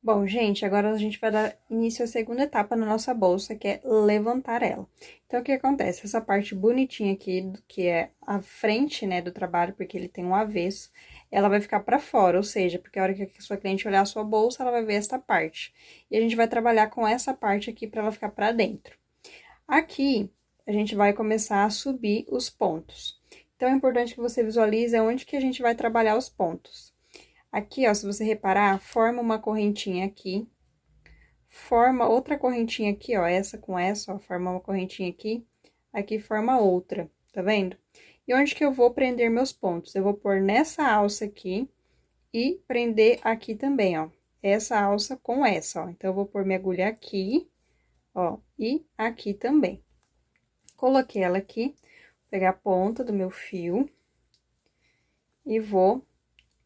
Bom, gente, agora a gente vai dar início à segunda etapa na nossa bolsa, que é levantar ela. Então, o que acontece? Essa parte bonitinha aqui, que é a frente, né, do trabalho, porque ele tem um avesso, ela vai ficar pra fora, ou seja, porque a hora que a sua cliente olhar a sua bolsa, ela vai ver essa parte. E a gente vai trabalhar com essa parte aqui pra ela ficar pra dentro. Aqui, a gente vai começar a subir os pontos. Então, é importante que você visualize onde que a gente vai trabalhar os pontos. Aqui, ó, se você reparar, forma uma correntinha aqui, forma outra correntinha aqui, ó, essa com essa, ó, forma uma correntinha aqui, aqui forma outra, tá vendo? E onde que eu vou prender meus pontos? Eu vou pôr nessa alça aqui e prender aqui também, ó, essa alça com essa, ó. Então, eu vou pôr minha agulha aqui, ó, e aqui também. Coloquei ela aqui, vou pegar a ponta do meu fio e vou,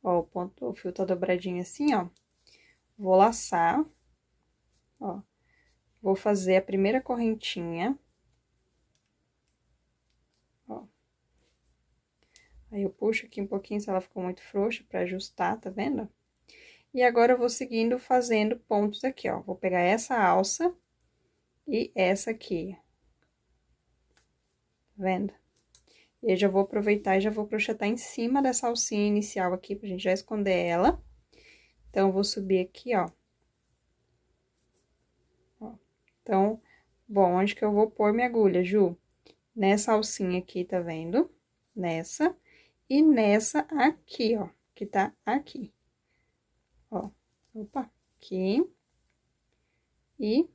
ó, o fio tá dobradinho assim, ó, vou laçar. Ó, vou fazer a primeira correntinha. Ó. Aí, eu puxo aqui um pouquinho se ela ficou muito frouxa pra ajustar, tá vendo? E agora, eu vou seguindo fazendo pontos aqui, ó. Vou pegar essa alça e essa aqui. Tá vendo? E eu já vou aproveitar e já vou crochetar em cima dessa alcinha inicial aqui, pra gente já esconder ela. Então, eu vou subir aqui, ó. Ó. Então, bom, onde que eu vou pôr minha agulha, Ju? Nessa alcinha aqui, tá vendo? Nessa. E nessa aqui, ó, que tá aqui. Ó, opa, aqui. E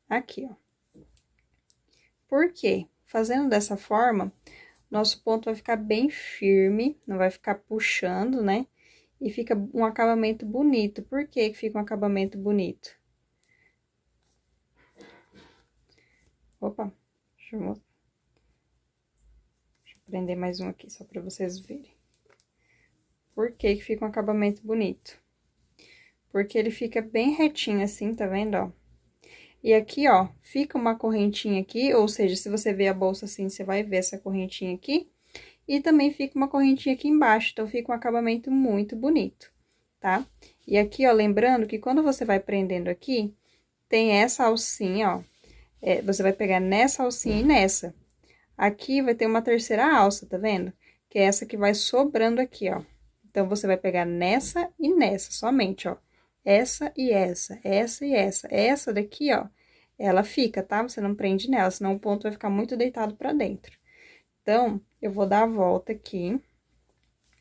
aqui, ó. Por quê? Fazendo dessa forma, nosso ponto vai ficar bem firme, não vai ficar puxando, né? E fica um acabamento bonito. Por que que fica um acabamento bonito? Opa, deixa eu prender mais um aqui, só pra vocês verem. Por que que fica um acabamento bonito? Porque ele fica bem retinho assim, tá vendo, ó? E aqui, ó, fica uma correntinha aqui, ou seja, se você ver a bolsa assim, você vai ver essa correntinha aqui. E também fica uma correntinha aqui embaixo, então fica um acabamento muito bonito, tá? E aqui, ó, lembrando que quando você vai prendendo aqui, tem essa alcinha, ó. Você vai pegar nessa alcinha e nessa. Aqui vai ter uma terceira alça, tá vendo? Que é essa que vai sobrando aqui, ó. Então, você vai pegar nessa e nessa, somente, ó. Essa e essa, essa e essa. Essa daqui, ó, ela fica, tá? Você não prende nela, senão o ponto vai ficar muito deitado pra dentro. Então, eu vou dar a volta aqui,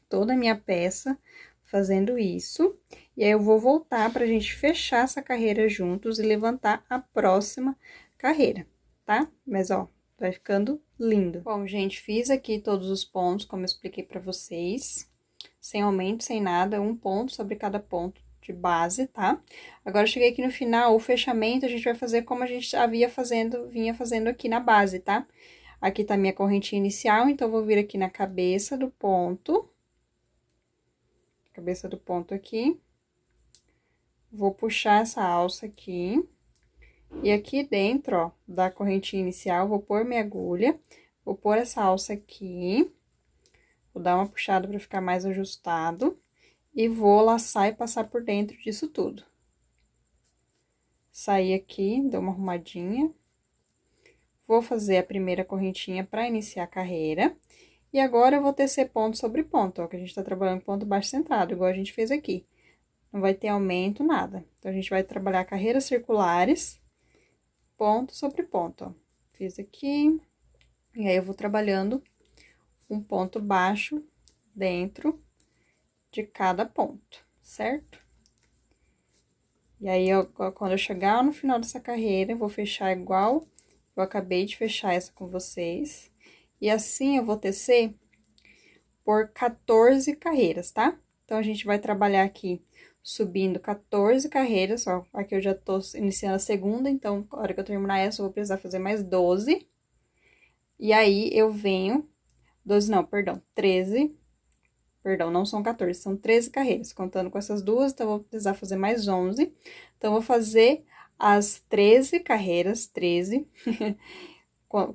toda a minha peça, fazendo isso. E aí, eu vou voltar pra gente fechar essa carreira juntos e levantar a próxima carreira, tá? Mas, ó, vai ficando lindo. Bom, gente, fiz aqui todos os pontos, como eu expliquei pra vocês. Sem aumento, sem nada, um ponto sobre cada ponto de base, tá? Agora, eu cheguei aqui no final, o fechamento a gente vai fazer como a gente vinha fazendo aqui na base, tá? Aqui tá a minha correntinha inicial, então, eu vou vir aqui na cabeça do ponto. Cabeça do ponto aqui. Vou puxar essa alça aqui. E aqui dentro, ó, da correntinha inicial, vou pôr minha agulha. Vou pôr essa alça aqui. Vou dar uma puxada pra ficar mais ajustado. E vou laçar e passar por dentro disso tudo. Sair aqui, dou uma arrumadinha. Vou fazer a primeira correntinha pra iniciar a carreira. E agora, eu vou tecer ponto sobre ponto, ó, que a gente tá trabalhando ponto baixo centrado, igual a gente fez aqui. Não vai ter aumento, nada. Então, a gente vai trabalhar carreiras circulares, ponto sobre ponto, ó. Fiz aqui, e aí, eu vou trabalhando um ponto baixo dentro de cada ponto, certo? E aí, quando eu chegar no final dessa carreira, eu vou fechar igual eu acabei de fechar essa com vocês. E assim, eu vou tecer por 14 carreiras, tá? Então, a gente vai trabalhar aqui subindo 14 carreiras, ó. Aqui eu já tô iniciando a segunda, então, na hora que eu terminar essa, eu vou precisar fazer mais 12. E aí, eu venho... 12 não, perdão, 13... Perdão, não são 14, são 13 carreiras. Contando com essas duas, então, eu vou precisar fazer mais 11. Então, eu vou fazer as 13 carreiras, 13,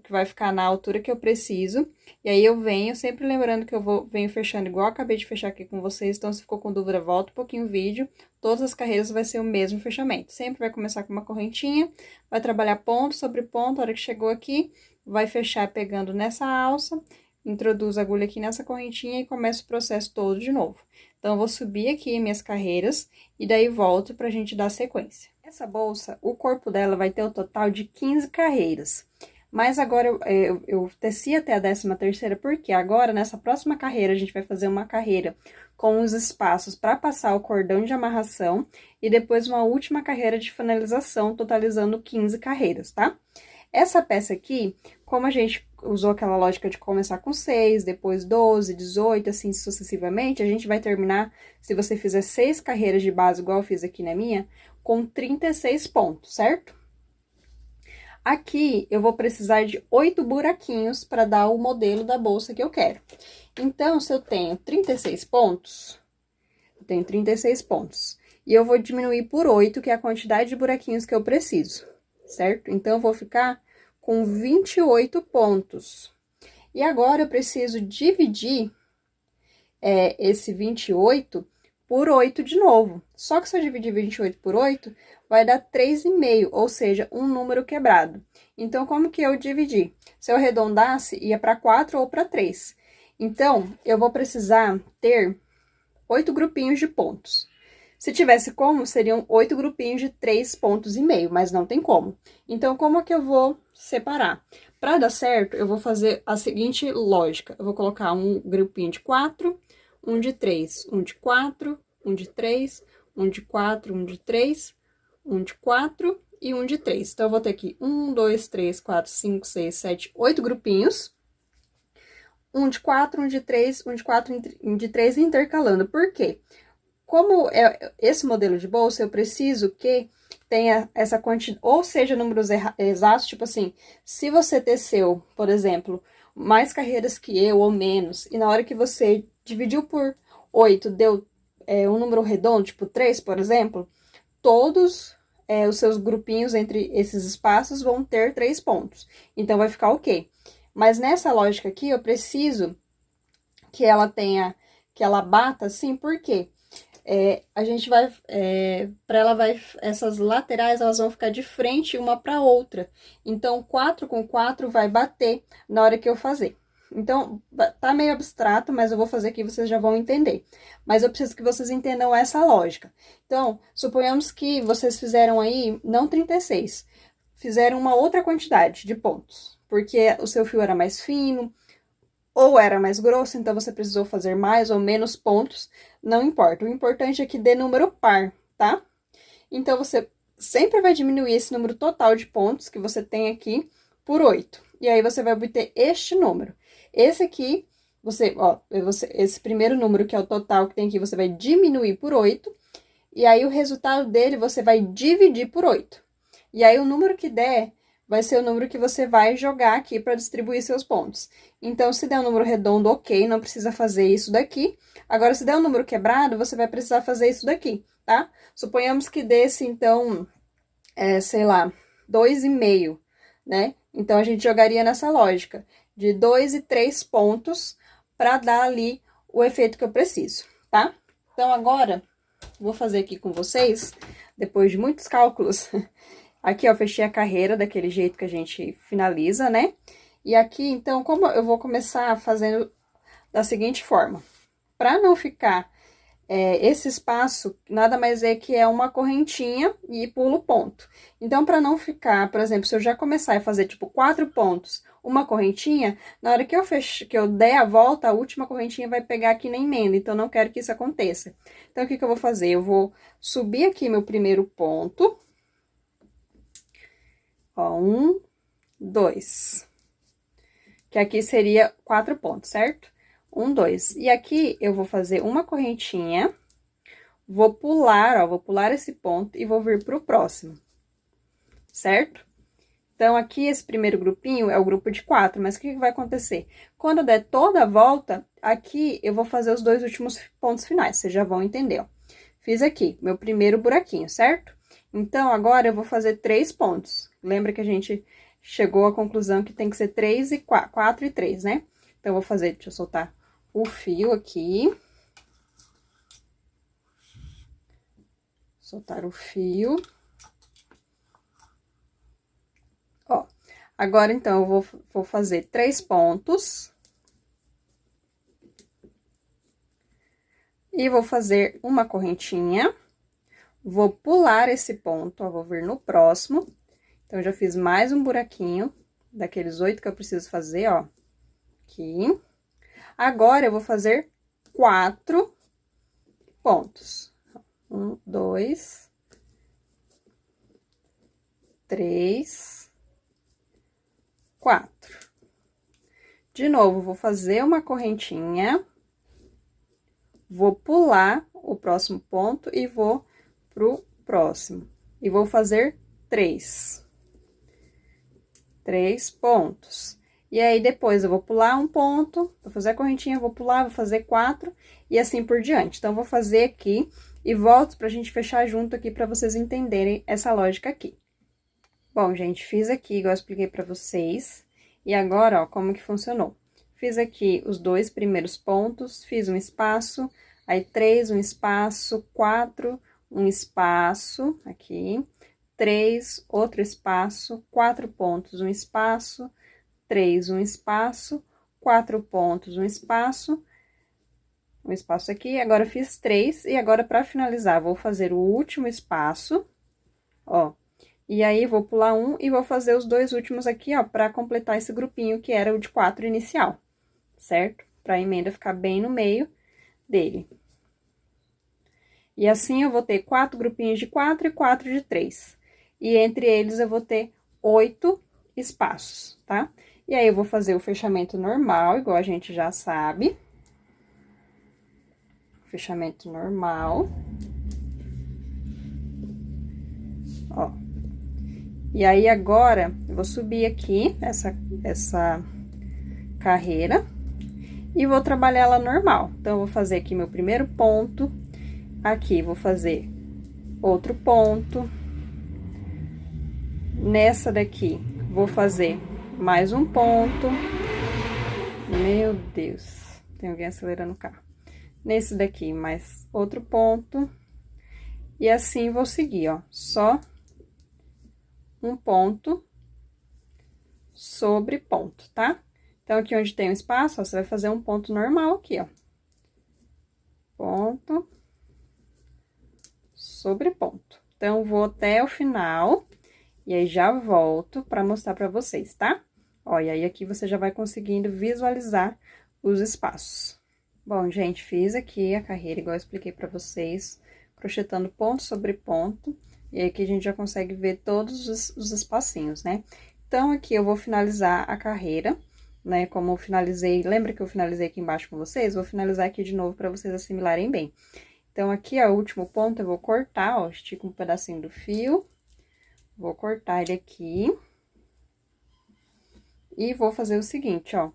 que vai ficar na altura que eu preciso. E aí eu venho, sempre lembrando que venho fechando igual eu acabei de fechar aqui com vocês. Então, se ficou com dúvida, volta um pouquinho o vídeo. Todas as carreiras vai ser o mesmo fechamento. Sempre vai começar com uma correntinha, vai trabalhar ponto sobre ponto. A hora que chegou aqui, vai fechar pegando nessa alça, introduz a agulha aqui nessa correntinha e começa o processo todo de novo. Então, eu vou subir aqui minhas carreiras e daí volto pra gente dar sequência. Essa bolsa, o corpo dela vai ter o total de 15 carreiras. Mas agora eu teci até a 13ª, porque agora, nessa próxima carreira, a gente vai fazer uma carreira com os espaços para passar o cordão de amarração e depois uma última carreira de finalização, totalizando 15 carreiras, tá? Essa peça aqui, como a gente usou aquela lógica de começar com 6, depois 12, 18, assim sucessivamente, a gente vai terminar, se você fizer 6 carreiras de base, igual eu fiz aqui na minha, com 36 pontos, certo? Aqui, eu vou precisar de 8 buraquinhos para dar o modelo da bolsa que eu quero. Então, se eu tenho 36 pontos, eu tenho 36 pontos. E eu vou diminuir por 8, que é a quantidade de buraquinhos que eu preciso, certo? Então, eu vou ficar com 28 pontos. E agora, eu preciso dividir esse 28 por 8 de novo. Só que se eu dividir 28 por 8, vai dar 3,5, ou seja, um número quebrado. Então, como que eu dividi? Se eu arredondasse, ia para 4 ou para 3. Então, eu vou precisar ter 8 grupinhos de pontos. Se tivesse como, seriam 8 grupinhos de 3,5 pontos, mas não tem como. Então, como é que eu vou separar? Para dar certo, eu vou fazer a seguinte lógica. Eu vou colocar um grupinho de 4, um de 3, um de 4, um de 3, um de 4, um de 3, um de 4 e um de 3. Então, eu vou ter aqui 1, 2, 3, 4, 5, 6, 7, 8 grupinhos. Um de 4, um de 3, um de 4, um de 3 intercalando. Por quê? Como é esse modelo de bolsa, eu preciso que tenha essa quantidade, ou seja, números exatos, tipo assim, se você teceu, por exemplo, mais carreiras que eu ou menos, e na hora que você dividiu por 8, deu um número redondo, tipo 3, por exemplo, todos os seus grupinhos entre esses espaços vão ter 3 pontos. Então, vai ficar ok. Mas nessa lógica aqui, eu preciso que ela bata assim, por quê? A gente vai, essas laterais, elas vão ficar de frente uma para outra. Então, 4 com 4 vai bater na hora que eu fazer. Então, tá meio abstrato, mas eu vou fazer aqui, vocês já vão entender. Mas eu preciso que vocês entendam essa lógica. Então, suponhamos que vocês fizeram aí, não 36, fizeram uma outra quantidade de pontos. Porque o seu fio era mais fino, ou era mais grosso, então você precisou fazer mais ou menos pontos, não importa. O importante é que dê número par, tá? Então, você sempre vai diminuir esse número total de pontos que você tem aqui por 8. E aí, você vai obter este número. Esse aqui, esse primeiro número, que é o total que tem aqui, você vai diminuir por 8. E aí, o resultado dele, você vai dividir por 8. E aí, o número que der vai ser o número que você vai jogar aqui para distribuir seus pontos. Então, se der um número redondo, ok, não precisa fazer isso daqui. Agora, se der um número quebrado, você vai precisar fazer isso daqui, tá? Suponhamos que desse, então, sei lá, 2,5, né? Então, a gente jogaria nessa lógica de 2 e 3 pontos para dar ali o efeito que eu preciso, tá? Então, agora, vou fazer aqui com vocês, depois de muitos cálculos. Aqui, ó, fechei a carreira daquele jeito que a gente finaliza, né? E aqui, então, como eu vou começar fazendo da seguinte forma. Para não ficar esse espaço, nada mais é que é uma correntinha e pulo ponto. Então, para não ficar, por exemplo, se eu já começar a fazer, tipo, 4 pontos, uma correntinha, na hora que eu der a volta, a última correntinha vai pegar aqui na emenda. Então, não quero que isso aconteça. Então, o que eu vou fazer? Eu vou subir aqui meu primeiro ponto. Ó, 1, 2. Que aqui seria 4 pontos, certo? 1, 2. E aqui eu vou fazer uma correntinha, vou pular, ó, vou pular esse ponto e vou vir pro próximo, certo? Então, aqui esse primeiro grupinho é o grupo de 4, mas o que vai acontecer? Quando eu der toda a volta, aqui eu vou fazer os 2 últimos pontos finais, vocês já vão entender, ó. Fiz aqui meu primeiro buraquinho, certo? Então, agora eu vou fazer 3 pontos. Lembra que a gente chegou à conclusão que tem que ser 3 e 4 e 3, né? Então, eu vou fazer, deixa eu soltar o fio aqui. Soltar o fio. Ó, agora, então, eu vou fazer 3 pontos. E vou fazer uma correntinha. Vou pular esse ponto, ó, vou vir no próximo. Então, já fiz mais um buraquinho, daqueles 8 que eu preciso fazer, ó. Aqui. Agora, eu vou fazer 4 pontos. 1, 2, 3, 4. De novo, vou fazer uma correntinha. Vou pular o próximo ponto e vou pro próximo. E vou fazer 3 pontos. E aí, depois, eu vou pular um ponto, vou fazer a correntinha, vou pular, vou fazer 4 e assim por diante. Então, vou fazer aqui e volto pra gente fechar junto aqui pra vocês entenderem essa lógica aqui. Bom, gente, fiz aqui, igual eu expliquei pra vocês. E agora, ó, como que funcionou? Fiz aqui os 2 primeiros pontos, fiz um espaço, aí 3, um espaço, 4, um espaço, aqui, 3, outro espaço, 4 pontos, um espaço, 3, um espaço, 4 pontos, um espaço aqui, agora eu fiz 3, e agora, pra finalizar, vou fazer o último espaço, ó, e aí, vou pular um e vou fazer os 2 últimos aqui, ó, pra completar esse grupinho que era o de 4 inicial, certo? Pra emenda ficar bem no meio dele. E assim, eu vou ter 4 grupinhos de 4 e 4 de 3. E entre eles, eu vou ter 8 espaços, tá? E aí, eu vou fazer o fechamento normal, igual a gente já sabe. Fechamento normal. Ó. E aí, agora, eu vou subir aqui essa carreira e vou trabalhar ela normal. Então, eu vou fazer aqui meu primeiro ponto, aqui vou fazer outro ponto. Nessa daqui, vou fazer mais um ponto. Meu Deus, tem alguém acelerando o carro. Nesse daqui, mais outro ponto. E assim, vou seguir, ó, só um ponto sobre ponto, tá? Então, aqui onde tem um espaço, ó, você vai fazer um ponto normal aqui, ó. Ponto sobre ponto. Então, vou até o final, e aí já volto pra mostrar pra vocês, tá? Ó, e aí aqui você já vai conseguindo visualizar os espaços. Bom, gente, fiz aqui a carreira, igual eu expliquei pra vocês, crochetando ponto sobre ponto. E aí, aqui a gente já consegue ver todos os espacinhos, né? Então, aqui eu vou finalizar a carreira, né? Como eu finalizei, lembra que eu finalizei aqui embaixo com vocês? Vou finalizar aqui de novo pra vocês assimilarem bem. Então, aqui, ó, o último ponto eu vou cortar, ó, estico um pedacinho do fio. Vou cortar ele aqui. E vou fazer o seguinte, ó.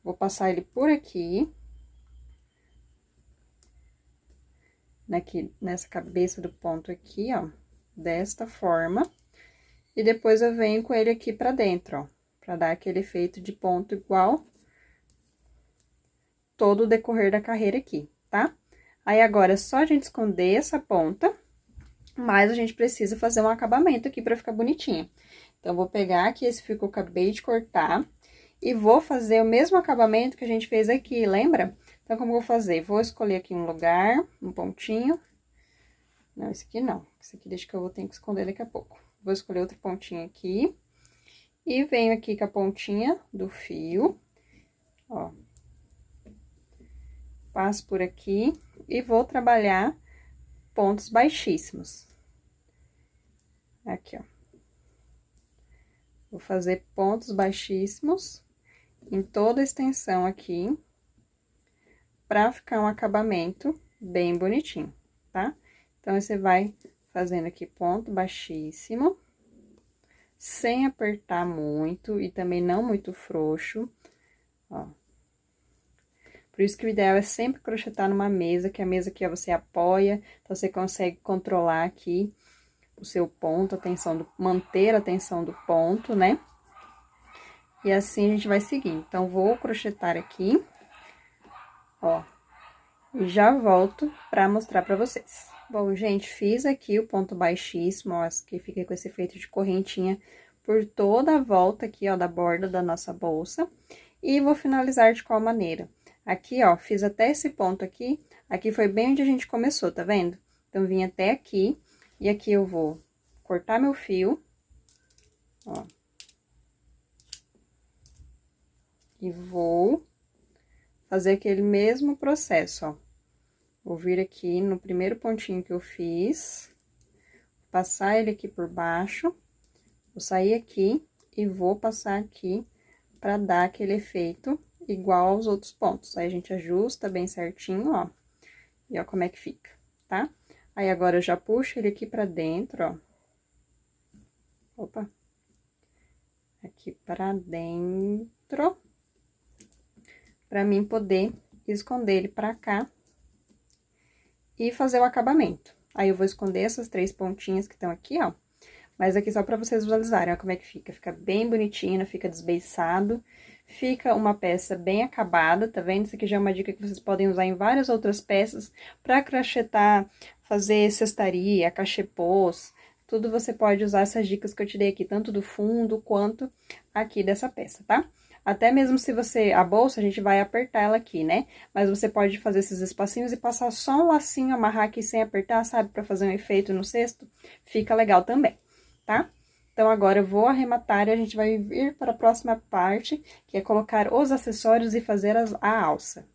Vou passar ele por aqui. Aqui, nessa cabeça do ponto aqui, ó. Desta forma. E depois eu venho com ele aqui pra dentro, ó. Pra dar aquele efeito de ponto igual todo o decorrer da carreira aqui, tá? Aí, agora, é só a gente esconder essa ponta, mas a gente precisa fazer um acabamento aqui pra ficar bonitinho. Então, vou pegar aqui esse fio que eu acabei de cortar e vou fazer o mesmo acabamento que a gente fez aqui, lembra? Então, como eu vou fazer? Vou escolher aqui um lugar, um pontinho. Não, esse aqui não. Esse aqui deixa que eu vou ter que esconder daqui a pouco. Vou escolher outro pontinho aqui. E venho aqui com a pontinha do fio, ó. Passo por aqui e vou trabalhar pontos baixíssimos. Aqui, ó. Vou fazer pontos baixíssimos em toda a extensão aqui, pra ficar um acabamento bem bonitinho, tá? Então, você vai fazendo aqui ponto baixíssimo, sem apertar muito e também não muito frouxo, ó. Por isso que o ideal é sempre crochetar numa mesa, que a mesa aqui, ó, você apoia, então você consegue controlar aqui o seu ponto, manter a tensão do ponto, né? E assim a gente vai seguir. Então, vou crochetar aqui, ó, e já volto pra mostrar pra vocês. Bom, gente, fiz aqui o ponto baixíssimo, ó, que fica com esse efeito de correntinha por toda a volta aqui, ó, da borda da nossa bolsa. E vou finalizar de qual maneira? Aqui, ó, fiz até esse ponto aqui, aqui foi bem onde a gente começou, tá vendo? Então, vim até aqui, e aqui eu vou cortar meu fio, ó. E vou fazer aquele mesmo processo, ó. Vou vir aqui no primeiro pontinho que eu fiz, passar ele aqui por baixo, vou sair aqui e vou passar aqui pra dar aquele efeito igual aos outros pontos. Aí, a gente ajusta bem certinho, ó, e ó como é que fica, tá? Aí, agora, eu já puxo ele aqui pra dentro, ó. Opa! Aqui pra dentro, pra mim poder esconder ele pra cá e fazer o acabamento. Aí, eu vou esconder essas 3 pontinhas que estão aqui, ó. Mas aqui só pra vocês visualizarem, ó, como é que fica. Fica bem bonitinho, não fica desbeiçado. Fica uma peça bem acabada, tá vendo? Isso aqui já é uma dica que vocês podem usar em várias outras peças pra crochetar, fazer cestaria, cachepôs. Tudo você pode usar essas dicas que eu te dei aqui, tanto do fundo quanto aqui dessa peça, tá? Até mesmo se você... A bolsa, a gente vai apertar ela aqui, né? Mas você pode fazer esses espacinhos e passar só um lacinho, amarrar aqui sem apertar, sabe? Pra fazer um efeito no cesto. Fica legal também, tá? Então, agora eu vou arrematar e a gente vai vir para a próxima parte, que é colocar os acessórios e fazer a alça.